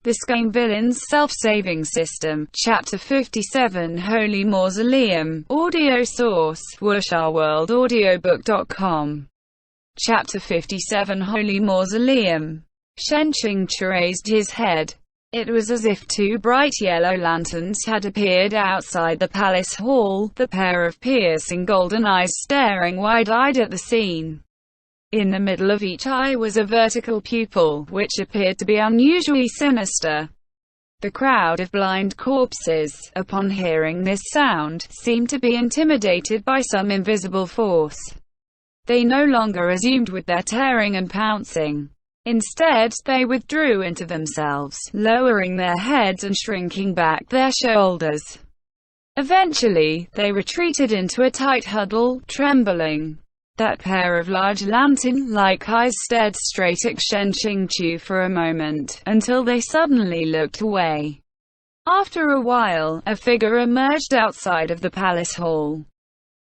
The Scam Villain's Self-Saving System, Chapter 57 Holy Mausoleum, audio source, Wuxia-World-Audiobook.com. Chapter 57 Holy Mausoleum. Shen Qingchu raised his head. It was as if two bright yellow lanterns had appeared outside the palace hall, the pair of piercing golden eyes staring wide-eyed at the scene. In the middle of each eye was a vertical pupil, which appeared to be unusually sinister. The crowd of blind corpses, upon hearing this sound, seemed to be intimidated by some invisible force. They no longer resumed with their tearing and pouncing. Instead, they withdrew into themselves, lowering their heads and shrinking back their shoulders. Eventually, they retreated into a tight huddle, trembling. That pair of large lantern-like eyes stared straight at Shen Qingchu for a moment, until they suddenly looked away. After a while, a figure emerged outside of the palace hall.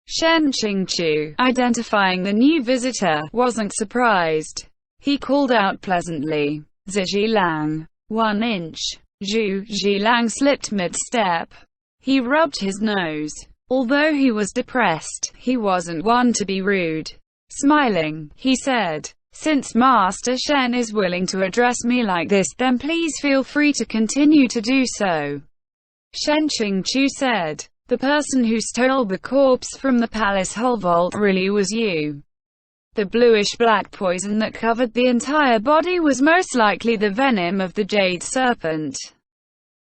Shen Qingchu, identifying the new visitor, wasn't surprised. He called out pleasantly, "Zhi Lang." 1 inch. Zhu Zhilang slipped mid-step. He rubbed his nose. Although he was depressed, he wasn't one to be rude. Smiling, he said, "Since Master Shen is willing to address me like this, then please feel free to continue to do so." Shen Qingchu said, "The person who stole the corpse from the palace hall vault really was you. The bluish-black poison that covered the entire body was most likely the venom of the jade serpent."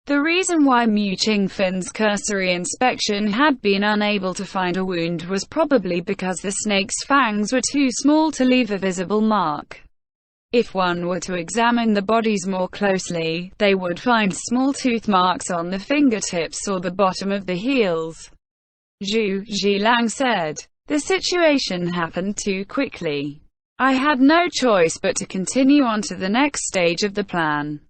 The reason why Mu Qingfen's cursory inspection had been unable to find a wound was probably because the snake's fangs were too small to leave a visible mark. If one were to examine the bodies more closely, they would find small tooth marks on the fingertips or the bottom of the heels. Zhu Zhilang said, "The situation happened too quickly. I had no choice but to continue on to the next stage of the plan.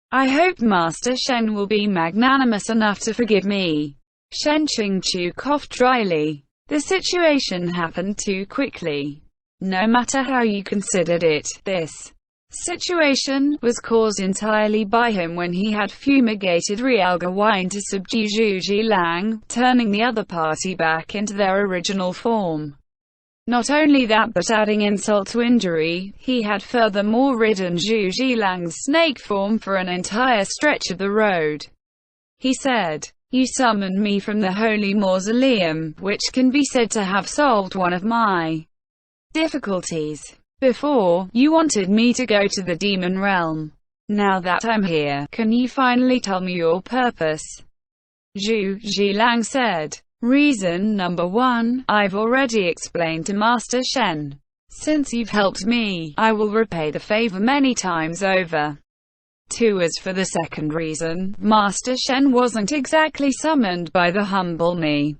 I hope Master Shen will be magnanimous enough to forgive me." Shen Qingchu coughed dryly. "The situation happened too quickly. No matter how you considered it, this situation was caused entirely by him when he had fumigated Realga wine to subdue Zhu Zhilang, turning the other party back into their original form. Not only that, but adding insult to injury, he had furthermore ridden Zhu Zhilang's snake form for an entire stretch of the road." He said, "You summoned me from the Holy Mausoleum, which can be said to have solved one of my difficulties. Before, you wanted me to go to the demon realm. Now that I'm here, can you finally tell me your purpose?" Zhu Zhilang said, "Reason number 1, I've already explained to Master Shen. Since you've helped me, I will repay the favor many times over. 2, as for the second reason, Master Shen wasn't exactly summoned by the humble me.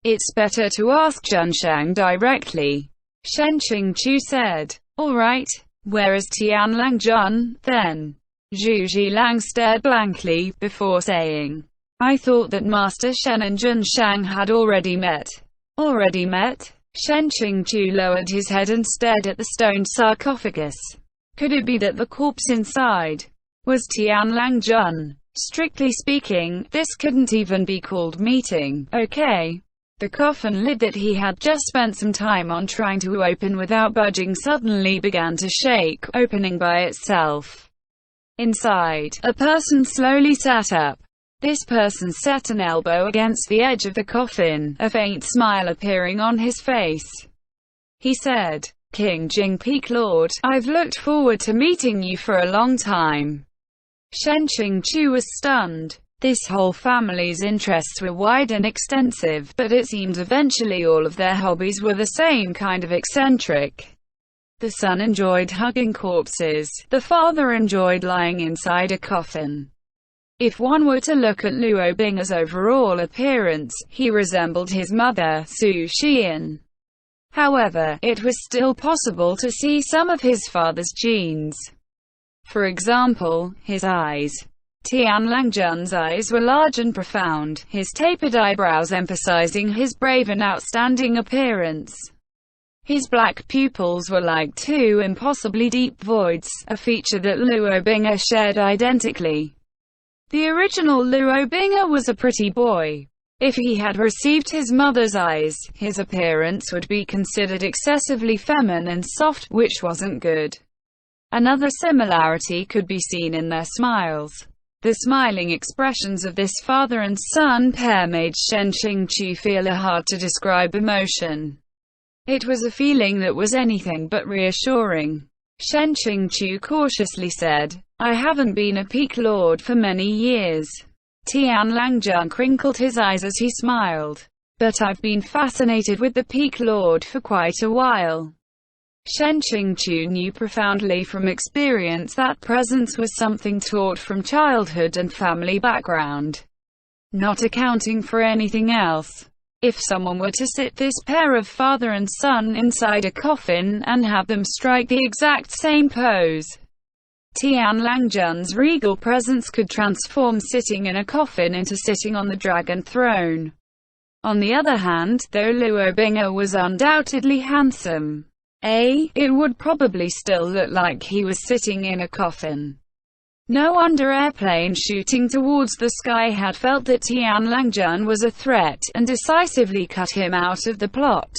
It's better to ask Zhenshang directly." Shen Qingchu said, "All right. Where is Tianlang Jun, then?" Zhu Zhilang stared blankly, before saying, "I thought that Master Shen and Zhenshang had already met." "Already met?" Shen Qingchu lowered his head and stared at the stone sarcophagus. Could it be that the corpse inside was Tianlang Jun? Strictly speaking, this couldn't even be called meeting. Okay. The coffin lid that he had just spent some time on trying to open without budging suddenly began to shake, opening by itself. Inside, a person slowly sat up. This person set an elbow against the edge of the coffin, a faint smile appearing on his face. He said, "King Jingpeak Lord, I've looked forward to meeting you for a long time." Shen Qingchu was stunned. This whole family's interests were wide and extensive, but it seemed eventually all of their hobbies were the same kind of eccentric. The son enjoyed hugging corpses, the father enjoyed lying inside a coffin. If one were to look at Luo Bing's overall appearance, he resembled his mother, Su Xian. However, it was still possible to see some of his father's genes. For example, his eyes. Tianlang Jun's eyes were large and profound, his tapered eyebrows emphasizing his brave and outstanding appearance. His black pupils were like two impossibly deep voids, a feature that Luo Bing'e shared identically. The original Luo Bing'e was a pretty boy. If he had received his mother's eyes, his appearance would be considered excessively feminine and soft, which wasn't good. Another similarity could be seen in their smiles. The smiling expressions of this father and son pair made Shen Qingchu feel a hard-to-describe emotion. It was a feeling that was anything but reassuring. Shen Qingchu cautiously said, "I haven't been a Peak Lord for many years." Tian Langjun crinkled his eyes as he smiled. "But I've been fascinated with the Peak Lord for quite a while." Shen Qingchu knew profoundly from experience that presence was something taught from childhood and family background. Not accounting for anything else. If someone were to sit this pair of father and son inside a coffin and have them strike the exact same pose, Tian Langjun's regal presence could transform sitting in a coffin into sitting on the dragon throne. On the other hand, though Luo Bing'e was undoubtedly handsome, it would probably still look like he was sitting in a coffin. No wonder airplane shooting towards the sky had felt that Tian Langjun was a threat, and decisively cut him out of the plot.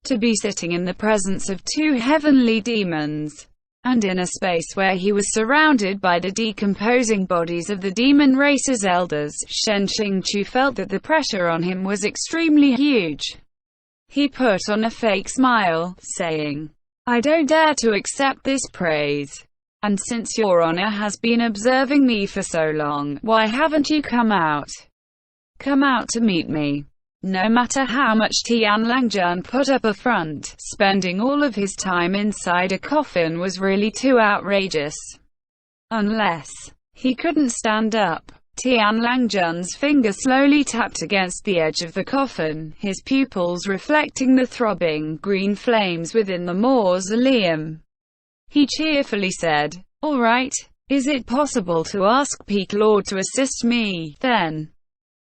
To be sitting in the presence of two heavenly demons, and in a space where he was surrounded by the decomposing bodies of the demon race's elders, Shen Qingchu felt that the pressure on him was extremely huge. He put on a fake smile, saying, "I don't dare to accept this praise. And since your honor has been observing me for so long, why haven't you come out? Come out to meet me." No matter how much Tian Langjun put up a front, spending all of his time inside a coffin was really too outrageous. Unless he couldn't stand up. Tian Langjun's finger slowly tapped against the edge of the coffin, his pupils reflecting the throbbing green flames within the mausoleum. He cheerfully said, "All right. Is it possible to ask Peak Lord to assist me, then?"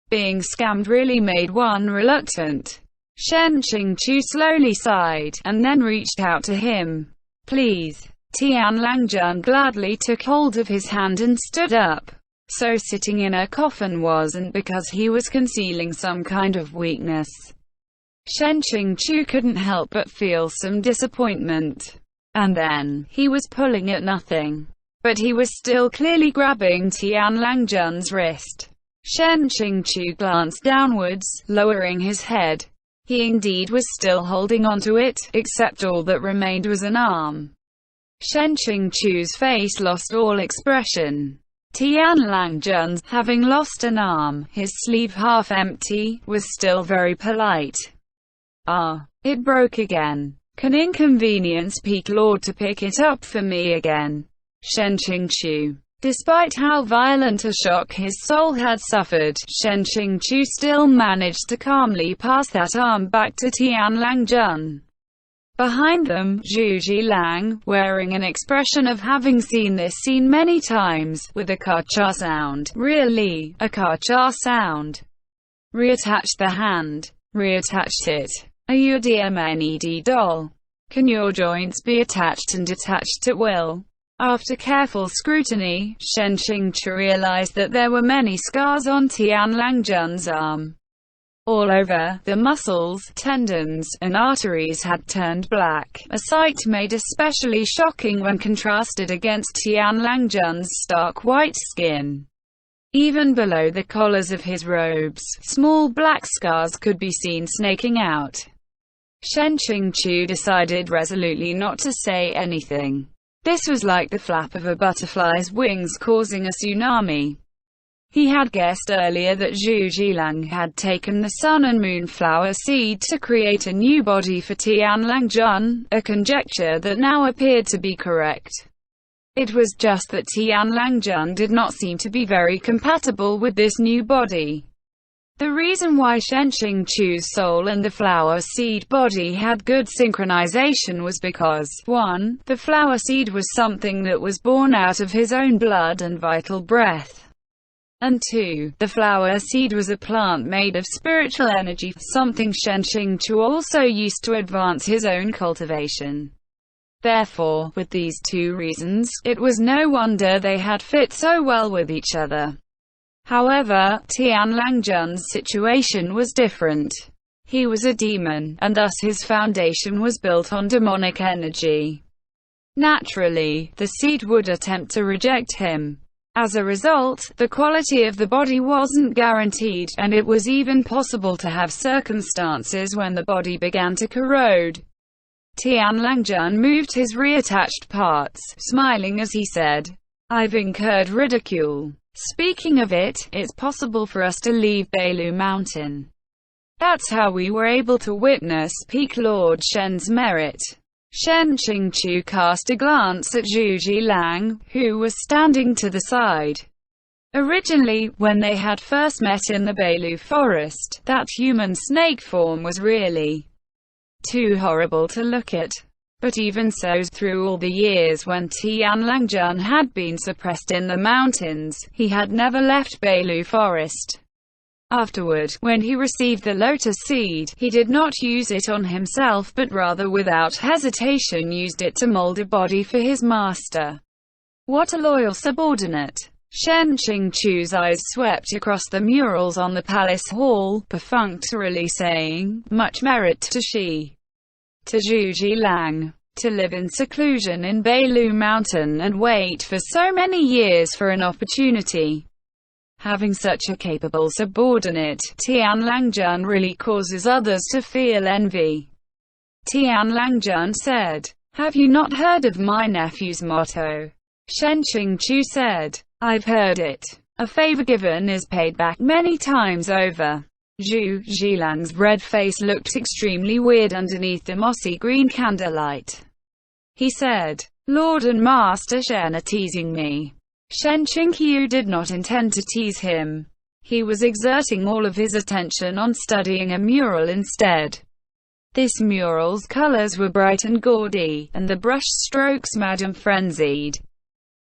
Being scammed really made one reluctant. Shen Qingchu slowly sighed, and then reached out to him. "Please." Tian Langjun gladly took hold of his hand and stood up. So sitting in a coffin wasn't because he was concealing some kind of weakness. Shen Qingchu couldn't help but feel some disappointment. And then, he was pulling at nothing. But he was still clearly grabbing Tian Langjun's wrist. Shen Qingchu glanced downwards, lowering his head. He indeed was still holding onto it, except all that remained was an arm. Shen Qingchu's face lost all expression. Tian Langjun, having lost an arm, his sleeve half empty, was still very polite. "Ah, it broke again. Can inconvenience Peak Lord to pick it up for me again." Shen Qingchu. Despite how violent a shock his soul had suffered, Shen Qingchu still managed to calmly pass that arm back to Tian Langjun. Behind them, Zhu Jilang, wearing an expression of having seen this scene many times, with a ka-cha sound. "Really? A ka-cha sound? Reattached the hand. Reattached it. Are you a DMNED doll? Can your joints be attached and detached at will?" After careful scrutiny, Shen Qingchu realized that there were many scars on Tian Langjun's arm. All over, the muscles, tendons, and arteries had turned black, a sight made especially shocking when contrasted against Tian Langjun's stark white skin. Even below the collars of his robes, small black scars could be seen snaking out. Shen Qingchu decided resolutely not to say anything. This was like the flap of a butterfly's wings causing a tsunami. He had guessed earlier that Zhu Jilang had taken the sun and moon flower seed to create a new body for Tian Langjun, a conjecture that now appeared to be correct. It was just that Tian Langjun did not seem to be very compatible with this new body. The reason why Shen Qingchu's soul and the flower seed body had good synchronization was because, 1. The flower seed was something that was born out of his own blood and vital breath. And 2. The flower seed was a plant made of spiritual energy, something Shen Qingchu also used to advance his own cultivation. Therefore, with these 2 reasons, it was no wonder they had fit so well with each other. However, Tian Langjun's situation was different. He was a demon, and thus his foundation was built on demonic energy. Naturally, the seed would attempt to reject him. As a result, the quality of the body wasn't guaranteed, and it was even possible to have circumstances when the body began to corrode. Tian Langjun moved his reattached parts, smiling as he said, "I've incurred ridicule. Speaking of it, it's possible for us to leave Bailu Mountain." That's how we were able to witness Peak Lord Shen's merit. Shen Qingchu cast a glance at Zhu Jilang, who was standing to the side. Originally, when they had first met in the Bailu forest, that human snake form was really too horrible to look at. But even so, through all the years when Tian Langjun had been suppressed in the mountains, he had never left Bailu forest. Afterward, when he received the lotus seed, he did not use it on himself but rather without hesitation used it to mold a body for his master. What a loyal subordinate! Shen Qingchu's eyes swept across the murals on the palace hall, perfunctorily saying, "Much merit to she." To Zhu Jilang. To live in seclusion in Bailu Mountain and wait for so many years for an opportunity. Having such a capable subordinate, Tian Langjun really causes others to feel envy. Tian Langjun said, "Have you not heard of my nephew's motto?" Shen Qingchu said, "I've heard it. A favor given is paid back many times over." Zhu Jilang's red face looked extremely weird underneath the mossy green candlelight. He said, "Lord and Master Shen are teasing me." Shen Qingqiu did not intend to tease him. He was exerting all of his attention on studying a mural instead. This mural's colors were bright and gaudy, and the brush strokes madam frenzied.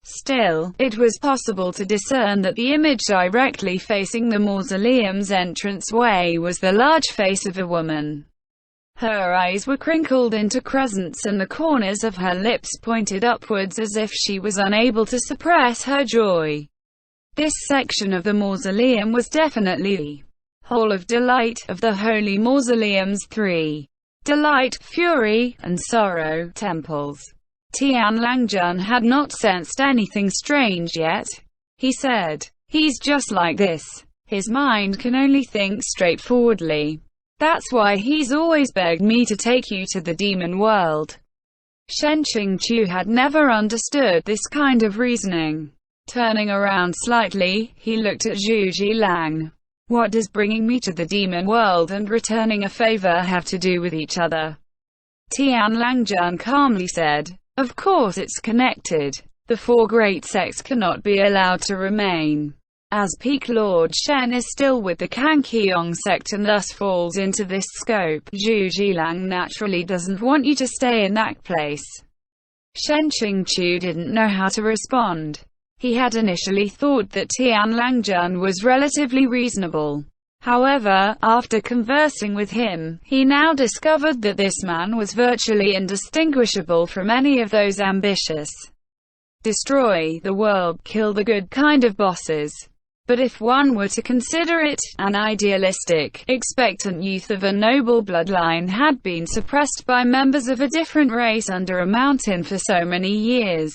Still, it was possible to discern that the image directly facing the mausoleum's entranceway was the large face of a woman. Her eyes were crinkled into crescents and the corners of her lips pointed upwards as if she was unable to suppress her joy. This section of the mausoleum was definitely the Hall of Delight of the Holy Mausoleum's 3 Delight, Fury, and Sorrow temples. Tian Langjun had not sensed anything strange yet. He said, "He's just like this. His mind can only think straightforwardly. That's why he's always begged me to take you to the demon world." Shen Qingchu had never understood this kind of reasoning. Turning around slightly, he looked at Zhu Jilang. "What does bringing me to the demon world and returning a favor have to do with each other?" Tian Langjun calmly said, "Of course it's connected. The 4 great sects cannot be allowed to remain. As Peak Lord Shen is still with the Kanqiong sect and thus falls into this scope, Zhu Jilang naturally doesn't want you to stay in that place." Shen Qingchu didn't know how to respond. He had initially thought that Tian Langjun was relatively reasonable. However, after conversing with him, he now discovered that this man was virtually indistinguishable from any of those ambitious, destroy the world, kill the good kind of bosses. But if one were to consider it, an idealistic, expectant youth of a noble bloodline had been suppressed by members of a different race under a mountain for so many years.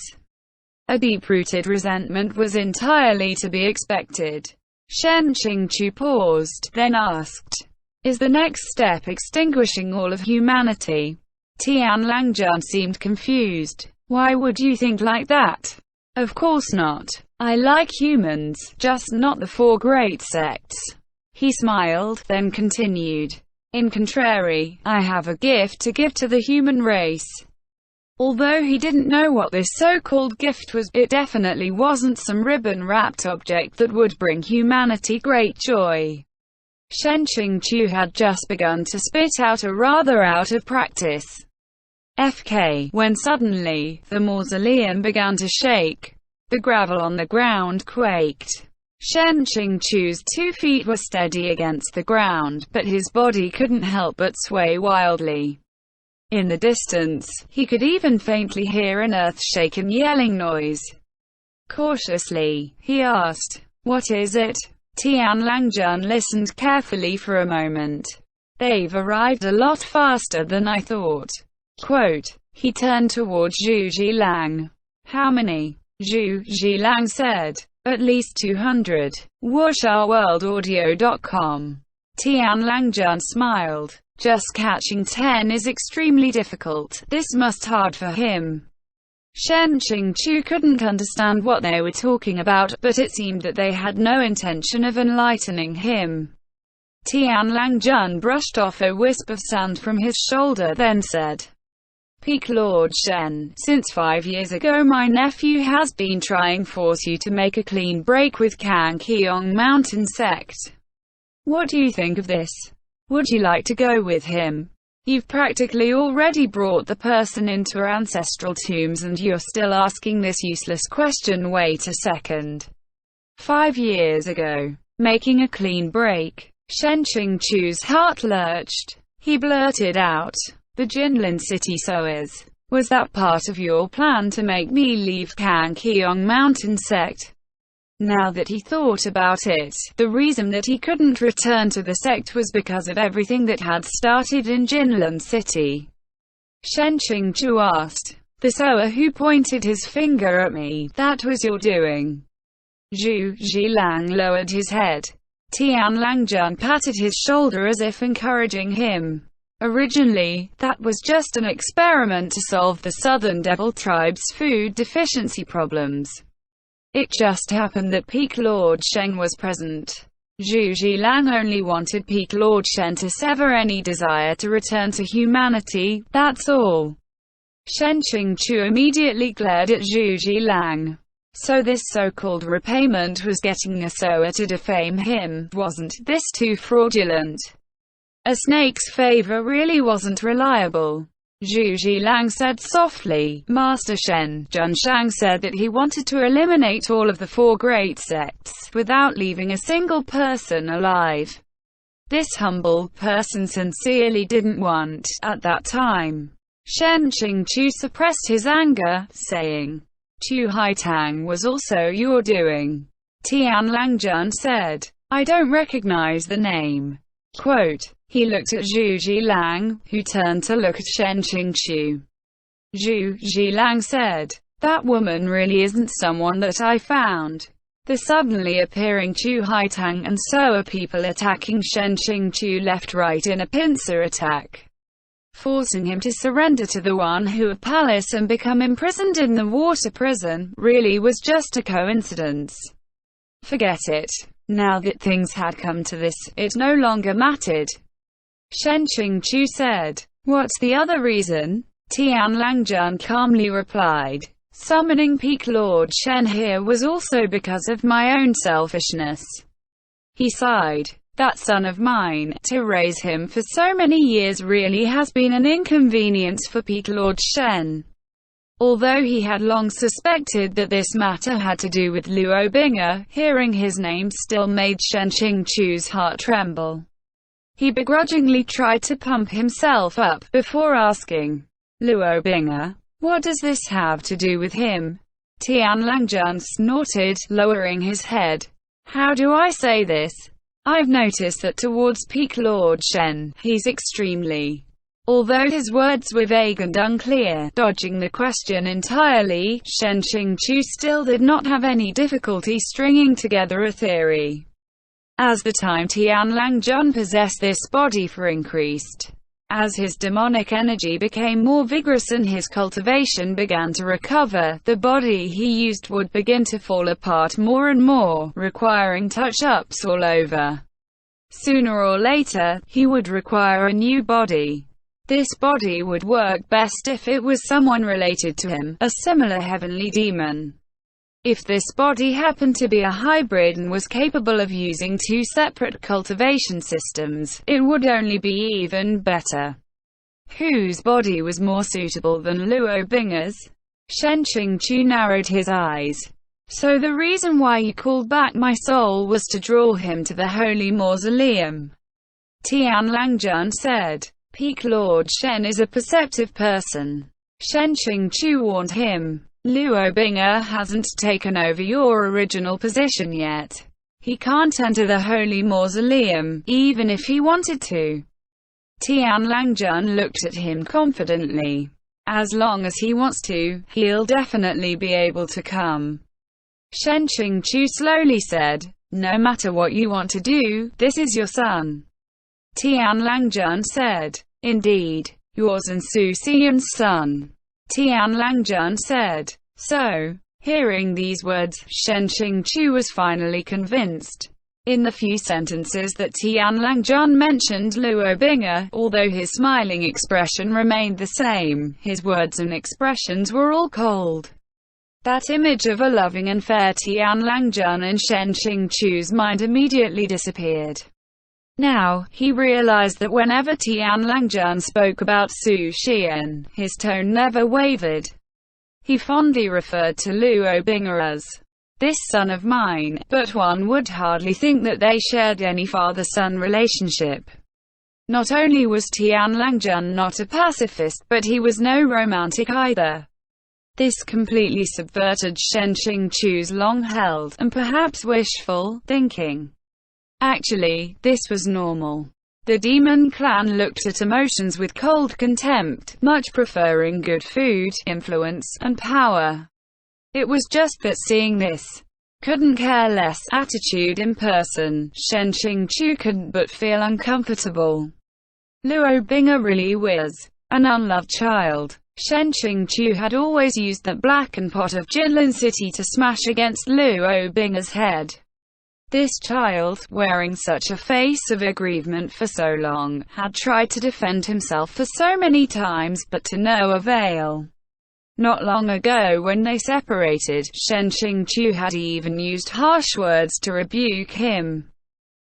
A deep-rooted resentment was entirely to be expected. Shen Qingchu paused, then asked, "Is the next step extinguishing all of humanity?" Tian Langjun seemed confused. "Why would you think like that? Of course not. I like humans, just not the 4 great sects." He smiled, then continued, "In contrary, I have a gift to give to the human race." Although he didn't know what this so-called gift was, it definitely wasn't some ribbon-wrapped object that would bring humanity great joy. Shen Qingchu had just begun to spit out a rather out-of-practice FK, when suddenly, the mausoleum began to shake. The gravel on the ground quaked. Shen Qingchu's 2 feet were steady against the ground, but his body couldn't help but sway wildly. In the distance, he could even faintly hear an earth-shaken yelling noise. Cautiously, he asked, "What is it?" Tian Langjun listened carefully for a moment. "They've arrived a lot faster than I thought." Quote. He turned towards Zhu Jilang. "How many?" Zhu Jilang said. "At least 200. WuxiaWorldAudio.com. Tian Langjun smiled. "Just catching 10 is extremely difficult. This must hard for him." Shen Qingchu couldn't understand what they were talking about, but it seemed that they had no intention of enlightening him. Tian Langjun brushed off a wisp of sand from his shoulder, then said, "Peak Lord Shen, since 5 years ago my nephew has been trying to force you to make a clean break with Kangqiong Mountain Sect. What do you think of this? Would you like to go with him? You've practically already brought the person into our ancestral tombs and you're still asking this useless question. Wait a second. 5 years ago. Making a clean break." Shen Qingchu's heart lurched. He blurted out, "The Jinlin City Soas. Was that part of your plan to make me leave Kangqiong Mountain Sect?" Now that he thought about it, the reason that he couldn't return to the sect was because of everything that had started in Jinlin City. Shen Qingchu asked, "The Soa who pointed his finger at me, that was your doing?" Zhu Jilang lowered his head. Tian Langjun patted his shoulder as if encouraging him. "Originally, that was just an experiment to solve the Southern Devil Tribe's food deficiency problems. It just happened that Peak Lord Shen was present. Zhu Jilang only wanted Peak Lord Shen to sever any desire to return to humanity, that's all." Shen Qingchu immediately glared at Zhu Jilang. So this so-called repayment was getting a Soa to defame him. Wasn't this too fraudulent? A snake's favor really wasn't reliable. Zhu Jilang said softly. Master Shen Junshang said that he wanted to eliminate all of the 4 great sects, without leaving a single person alive. This humble person sincerely didn't want, at that time. Shen Qingchu suppressed his anger, saying, "Chu Haitang was also your doing." Tian Langjun said, "I don't recognize the name." Quote. He looked at Zhu Jilang, who turned to look at Shen Qingchu. Zhu Jilang said, "That woman really isn't someone that I found." The suddenly appearing Chu Haitang and Soa people attacking Shen Qingchu left-right in a pincer attack, forcing him to surrender to the One Hua Palace and become imprisoned in the water prison, really was just a coincidence. Forget it. Now that things had come to this, it no longer mattered. Shen Qingchu said, "What's the other reason?" Tian Langjun calmly replied, "Summoning Peak Lord Shen here was also because of my own selfishness." He sighed. "That son of mine, to raise him for so many years really has been an inconvenience for Peak Lord Shen." Although he had long suspected that this matter had to do with Luo Binga, hearing his name still made Shen Qingchu's heart tremble. He begrudgingly tried to pump himself up, before asking, "Luo Binga? What does this have to do with him?" Tian Langjun snorted, lowering his head. "How do I say this? I've noticed that towards Peak Lord Shen, he's extremely..." Although his words were vague and unclear, dodging the question entirely, Shen Qingchu still did not have any difficulty stringing together a theory. As the time Tian Langjun possessed this body for increased. As his demonic energy became more vigorous and his cultivation began to recover, the body he used would begin to fall apart more and more, requiring touch-ups all over. Sooner or later, he would require a new body. This body would work best if it was someone related to him, a similar heavenly demon. If this body happened to be a hybrid and was capable of using 2 separate cultivation systems, it would only be even better. Whose body was more suitable than Luo Binga's? Shen Qingchu narrowed his eyes. So the reason why you called back my soul was to draw him to the holy mausoleum, Tianlangjun said. Peak Lord Shen is a perceptive person. Shen Qingchu warned him. Luo Bing'er hasn't taken over your original position yet. He can't enter the holy mausoleum, even if he wanted to. Tianlangjun looked at him confidently. As long as he wants to, he'll definitely be able to come. Shen Qingchu slowly said, no matter what you want to do, this is your son. Tianlangjun said, indeed, yours and Su Xian's son. Tianlangjun said. So, hearing these words, Shen Qingchu was finally convinced. In the few sentences that Tianlangjun mentioned Luo Bing'er, although his smiling expression remained the same, his words and expressions were all cold. That image of a loving and fair Tianlangjun in Shen Qingchu's mind immediately disappeared. Now, he realized that whenever Tianlangjun spoke about Su Xian, his tone never wavered. He fondly referred to Luo Bing'er as this son of mine, but one would hardly think that they shared any father-son relationship. Not only was Tianlangjun not a pacifist, but he was no romantic either. This completely subverted Shen Qingchu's long-held, and perhaps wishful, thinking. Actually, this was normal. The demon clan looked at emotions with cold contempt, much preferring good food, influence, and power. It was just that seeing this couldn't care less attitude in person, Shen Qingchu couldn't but feel uncomfortable. Luo Bing'er really was an unloved child. Shen Qingchu had always used that blackened pot of Jinlin City to smash against Luo Bing'er's head. This child, wearing such a face of aggrievement for so long, had tried to defend himself for so many times, but to no avail. Not long ago when they separated, Shen Qingchu had even used harsh words to rebuke him.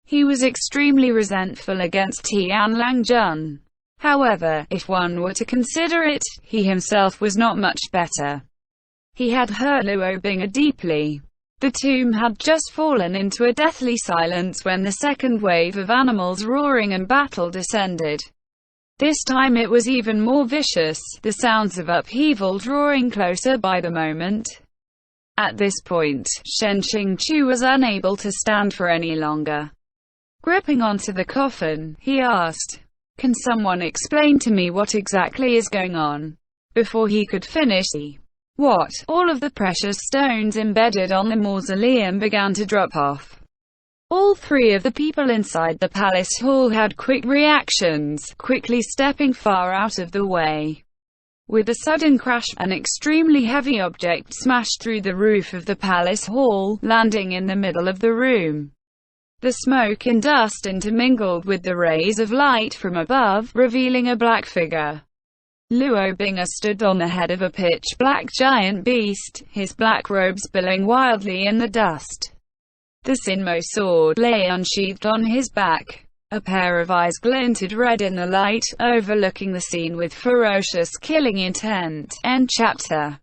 He was extremely resentful against Tianlangjun. However, if one were to consider it, he himself was not much better. He had hurt Luo Bing'er deeply. The tomb had just fallen into a deathly silence when the second wave of animals roaring and battle descended. This time it was even more vicious, the sounds of upheaval drawing closer by the moment. At this point, Shen Qingchu was unable to stand for any longer. Gripping onto the coffin, he asked, "Can someone explain to me what exactly is going on?" Before he could finish, all of the precious stones embedded on the mausoleum began to drop off. All three of the people inside the palace hall had quick reactions, quickly stepping far out of the way. With a sudden crash, an extremely heavy object smashed through the roof of the palace hall, landing in the middle of the room. The smoke and dust intermingled with the rays of light from above, revealing a black figure. Luo Bing'er stood on the head of a pitch-black giant beast, his black robes billowing wildly in the dust. The Sinmo sword lay unsheathed on his back. A pair of eyes glinted red in the light, overlooking the scene with ferocious killing intent. End chapter.